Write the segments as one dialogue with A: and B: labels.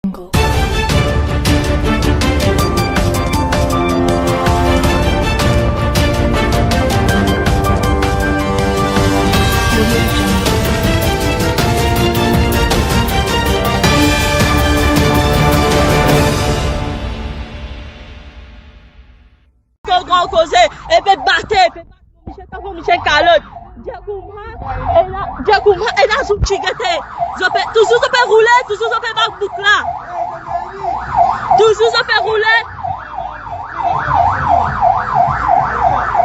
A: Grand causé, et puis battre, Michel Calotte. Diakouma, et là, sous Chigate. Toujours ça fait rouler, toujours ça fait boucle là. Toujours ça fait rouler.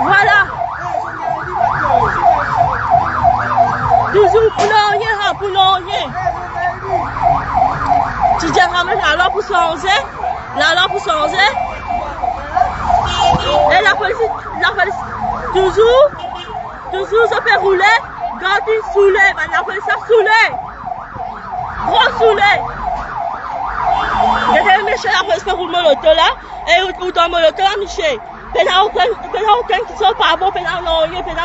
A: Voilà. Toujours pour l'oignon. Tu dis ramène la loi pour changer. La loi pour changer. Et la police, toujours ça fait rouler. Gardez saoulé, la police a saoulé. Gros saoulé. Il y a des méchants, la police fait rouler l'auto là. Et où dans l'auto là, Michel. Il n'y a aucun qui sont pas bon, il y a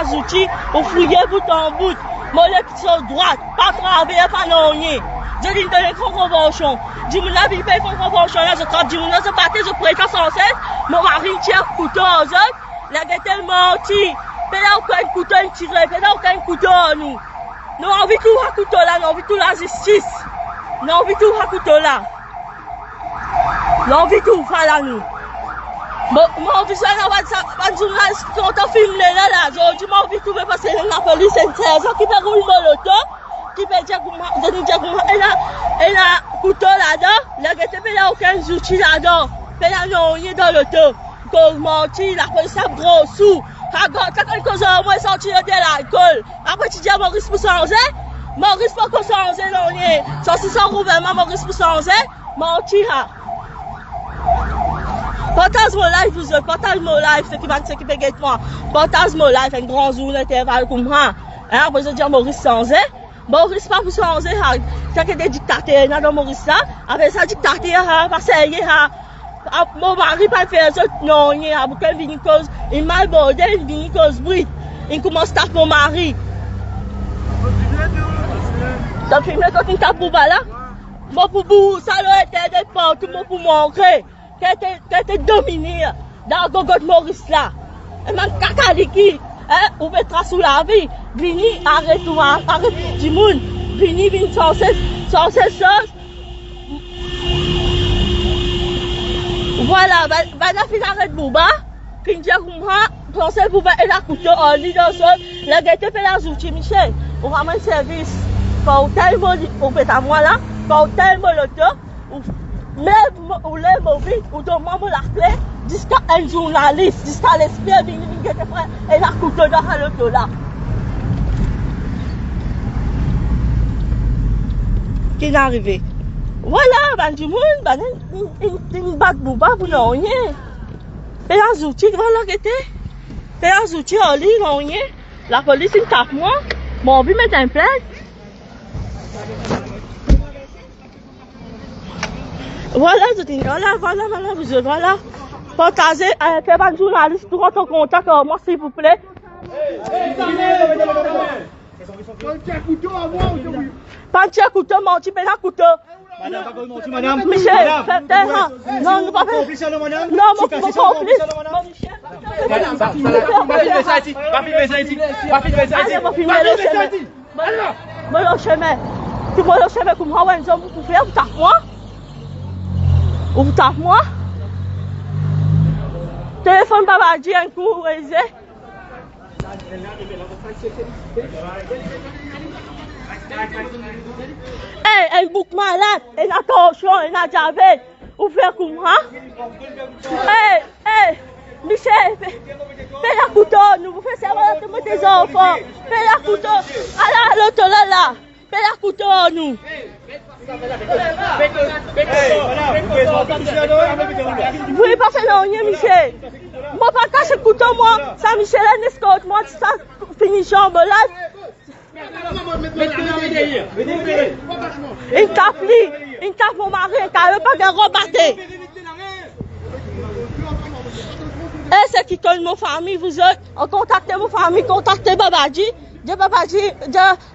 A: des outils pour fouiller bout en bout. Moi, qui sont droite, pas travailler, pas non. Je dis, donne une convention. Dis-moi, la vie fait une convention là, je trappe, dis-moi, je battais, je prétends sans cesse. Mon mari tient couteau aux autres. La guette est menti. Il n'y a aucun couteau à tirer, il n'y a aucun couteau à nous. Nous avons envie tout à couteau là, nous avons envie tout la justice. Nous avons envie tout à couteau là. Nous avons envie tout faire là, nous. Moi, je suis un journaliste qui a filmé là, je dis, moi, je vais passer la police, c'est un qui fait rouler l'auto, qui fait Diakouma, et là, couteau là-dedans, la guette, il n'y a aucun outil là-dedans, il n'y a rien dans l'auto. Cause menti, la police a gros sous. Quand cause moi sorti de l'alcool. Après tu dis à Maurice pour changer. Maurice pas qu'on changer non rien. Ça c'est sans gouvernement Maurice pour changer. Menti ha. Partage mon life vous partage mon life ce qui va s'occuper de moi. Partage mon life un grand jour d'intervalle comme moi. Après je dis à Maurice changer. Maurice pas pour changer ha. Ça que des dictateurs dans Maurice là. Avec ça dictateur ha pas sérieux ha. Mon mari pas faire ça, non, il y a beaucoup de cause, il m'a abordé, il vient cause bruit. Il commence à taper mon mari. Tu as filmé quand il tape pour là? Moi, pour vous, ça doit être des portes, tout le monde pour montrer qu'elle était dominée dans le gogo de Maurice là. Et même caca-liki, on mettra sous la vie. Vini, arrête-toi, arrête du monde. Vini, sans ces choses. Voilà, la finale de Bouba, qui dit à moi, pensez que vous allez la couteau en lit dans ce, la gâteau fait la joute, Michel, on ramène service, pour tel mot, on fait à moi là, pour tel mot l'auto, ou les mobiles, ou demande la clé, jusqu'à un journaliste, jusqu'à l'esprit, et la couteau dans l'auto là. Qui est arrivé? Voilà, ben du monde, ben une batte bouba pour non rien. Et un outil, voilà qui était. Et un outil en lit, non rien. La police, il tape moi. Mon but met un plainte. Voilà, je dis, voilà, voilà. Partagez, faites un journaliste, tout rentre en contact avec moi, s'il vous plaît. Pas un couteau, menti, mais un couteau.
B: Madame, pas menti, madame.
A: Michel, faites taire. Non, nous pas faire. Non, mon complice. Madame, pas filmer ça ici. Pas filmer ça ici. Pas filmer ça ici. Pas filmer le chemin. Moi, le chemin. Tu vois le chemin comme moi, vous faites, vous tapez moi. Vous tapez moi. Téléphone Babadji, un coup, réalisé. Hey, un bouc malade, et attention, et la diabète, vous faites comme moi. Hey, Michel, fais la couteau, nous vous faites savoir de tes enfants. Fais la couteau, à l'autre là, fais la couteau, nous. Vous pouvez pas faire non, Michel. Moi, pas cacher le couteau, moi. Ça, Michel, un escorte, moi, ça finit chambre là. Il tape mon mari, il tape pas de rebattre. Et c'est qui connaît mon famille, vous êtes, contactez mon famille, contactez Babadji.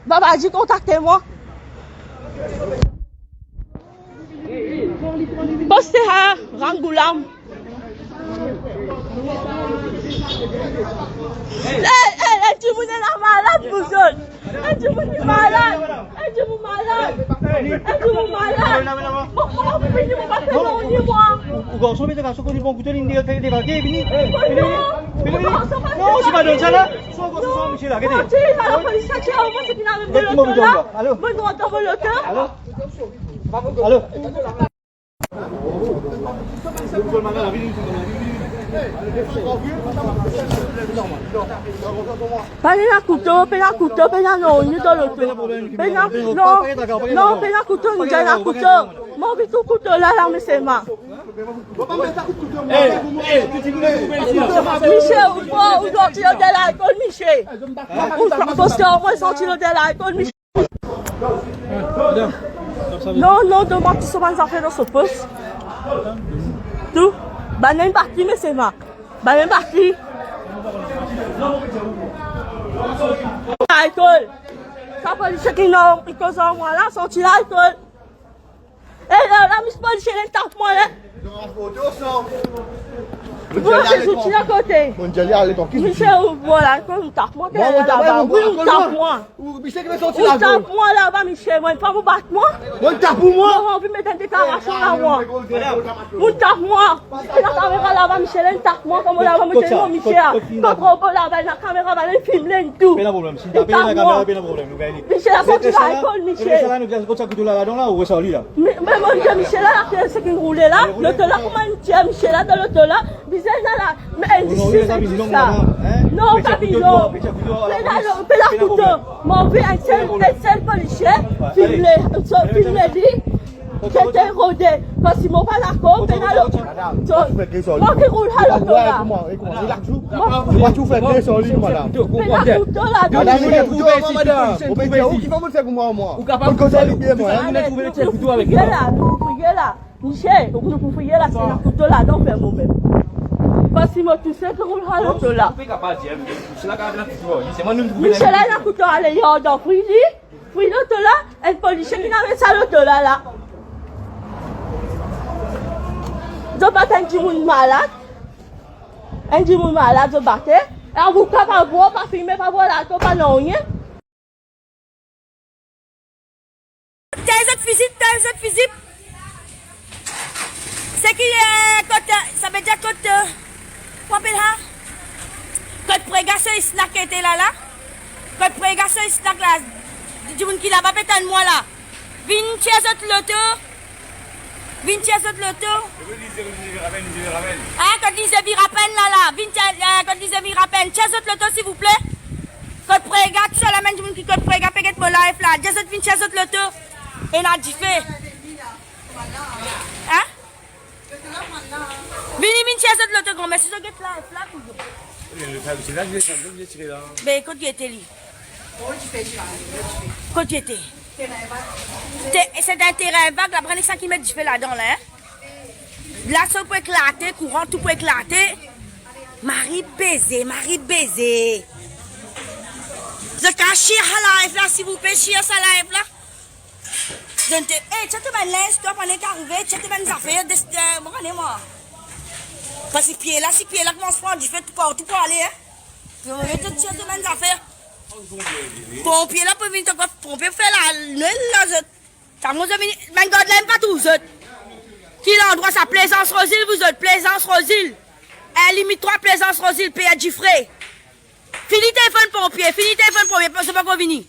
A: Babadji, contactez-moi. Postez à Rangoulam. Tu vous êtes malade, vous autres. Tu vous êtes malade. Tu vous malade. Tu vous malade. Pourquoi vous venez me battre non, dis-moi.
B: Ugo, 소비자 가서 거기 뭐 구절인 데가 되게 되게 비니. Non, c'est pas dans ça là. Soit vous soit monsieur là, regardez.
A: Tu es à la police, tu es au moins ce qui n'a même pas le temps. Allô. Bon, on t'envoie le temps.
B: Allô. Allô.
A: Pena couteau, pena non, il est dans l'auto. Pena non, pena couteau, nous avons un couteau. Mon vite couteau là, là, mais c'est ma. Michel, où doit-il de l'alcool, Michel? Parce qu'on va sentir de l'alcool, Michel. Non, demande qui sont les affaires dans ce poste. Tout. Bah, même parti, mais c'est ma. Bah, même parti. Alcool. Ça peut dire qu'il n'a pas de moi là, sorti l'alcool. Et là, je peux dire qu'il tape moi là. Voilà, c'est tout à côté. Michel, voilà, quand on tape moi, là-bas. Oui, on tape moi. On tape moi là-bas, Michel. Moi, pas vous battre moi.
B: On tape pour moi.
A: On veut mettre une déclaration là, moi. On tape moi. Et la caméra là-bas, Michel, elle tape moi. Comme on l'a mis mon Michel. Quand on va là-bas, la caméra va aller filmer tout.
B: Pas de problème. Si t'as pas la caméra, pas de problème.
A: Michel a sorti l'alcool, Michel.
B: Mais ça là, nous avons ça couteau là, là, ou ressort lui là.
A: Mais mon Dieu, Michel là, c'est qui roulait là. L'autre là, comment il tient Michel là, dans l'autre là. Là, mais elle dit ça. Non, pas bidon. Mais la couteau. Mon père, un seul policier, filmé-lui, qui était rodé. Parce qu'ils m'ont pas d'accord, mais là, moi qui roule à l'auto là.
C: Moi, tu fais des solides, madame.
A: Mais la couteau là,
C: madame, vous êtes où, madame? Vous êtes où? Qui va me faire pour moi? Vous capable de faire bien, moi.
A: Vous êtes trouvé le couteau avec elle. Vous fouillez là. Michel, vous fouillez là, c'est la couteau là, donc faire moi-même. Parce que moi, tu sais que roule à l'auto là. Michel a un couteau à l'ailleurs, donc fouille l'auto là, un policier qui n'avait ça l'auto là. Je batte un petit monde malade. Un petit monde malade, je batte. Et on vous cap à voir, pas filmer, pas voir l'auto, pas non rien. Tes autres physiques. C'est qui est côté, ça veut dire côté. Papel ha? Quand prégasse il snack était là. Quand prégasse il snack là. Du monde qui l'a pas pété moi là. Vin chesot loto. Ah, quand disait virapen là. Vin quand disait virapen. Chesot loto s'il vous plaît. Quand prégasse sur la main du monde qui quand prégasse peut-être mon life là. Chesot vin chesot loto. Et n'a dit fait. Hein? Vini chesot loto grand mais c'est ça que là mais quand il était là quand il était c'est un terrain vague la prenez 5 km du fait là-dedans là là ça peut éclater courant tout peut éclater Marie baiser je cache à live là s'il vous plaît chier ça live là hey, tu te mets l'aise, toi, pendant qu'arrivé, tu te mets des affaires, moi. Parce que si pied là, comment on se prend, du fait tout pour aller, hein. Tu te mets des affaires. Pompier là, pour venir te pompier, faire la zone. Ça m'a dit, mais God l'aime pas tous, qui l'endroit, ça Plaisance Rosile, vous autres, Plaisance Rosile. Limite 3 Plaisance Rosile, P.A. Giffrey. Fini téléphone pompier, parce que pas qu'on vini.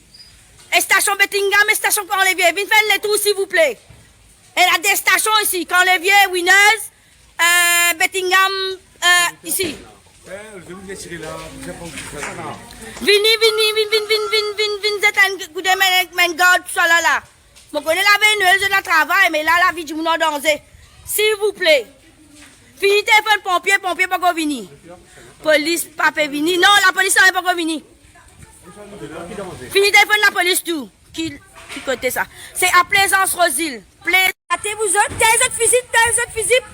A: Et station Bettingham et station Corlevier. Venez faire les tours, s'il vous plaît. Et il y a des stations ici. Corlevier, Winners, Bettingham, ici. Venez, c'est un coup de main garde, tout ça là. Je connais la Vénuelle, je la travaille, mais là, la vie du monde en danger. S'il vous plaît. Fini téléphone pompier, pas qu'on vini. Police, pas venir. Non, la police n'est pas qu'on vini. Fini téléphone la police tout. Qui côté ça? C'est à Plaisance Rosile. Plaisance vous autres, tes autres physiques.